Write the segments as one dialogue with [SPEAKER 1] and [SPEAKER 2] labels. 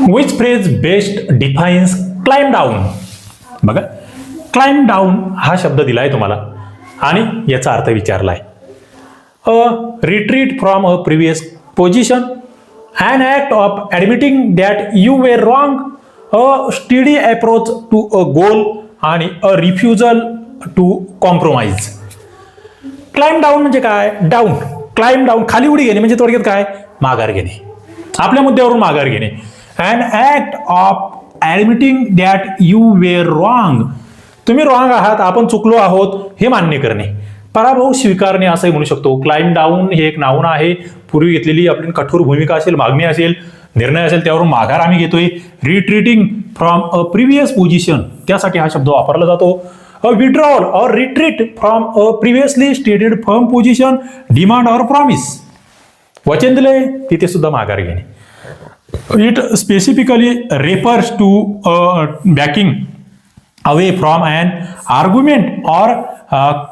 [SPEAKER 1] Which phrase best defines climb down? बघा, climb down हा शब्द दिलाय तुम्हाला आणि याचा अर्थ विचारलाय. Retreat from a previous position, an act of admitting that you were wrong, a steady approach to a goal आणि a refusal to compromise. Climb down म्हणजे काय? डाऊन, क्लाइम डाऊन, खाली उडी घेणे म्हणजे थोडक्यात काय? माघार घेणे, आपल्या मुद्द्यावरून माघार घेणे. an act of admitting that you were wrong, तुम्ही रॉंग आहात, आपण चुकलो आहोत हे मान्य करणे, पराभव स्वीकारणे असंही म्हणू शकतो. क्लाइम डाऊन हे एक नाऊन आहे. पूर्वी घेतलेली आपली कठोर भूमिका असेल, मागणी असेल, निर्णय असेल, त्यावरून माघार आम्ही घेतोय. Retreating from a previous position, त्यासाठी हा शब्द वापरला जातो. A withdrawal or retreat from a previously stated firm position, demand or promise, वचन दिले तिथे सुद्धा माघार घेणे. It specifically refers to backing away from an argument or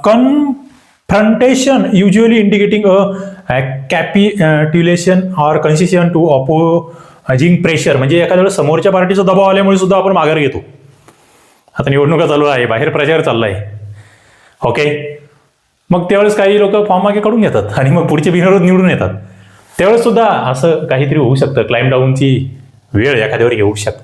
[SPEAKER 1] confrontation, usually indicating a capitulation or concession to opposing pressure. म्हणजे एखाद्या वेळेस समोरच्या पार्टीचा दबाव आल्यामुळे सुद्धा आपण माघार घेतो. आता निवडणुका चालू आहे, बाहेर प्रचार चाललाय, ओके, मग त्यावेळेस काही लोक फॉर्म मागे काढून घेतात आणि मग पुढचे बिनविरोध निवडून येतात. त्यावेळेस सुद्धा असं काहीतरी होऊ शकतं. क्लाइम डाऊनची वेळ एखाद्यावर येऊ शकते.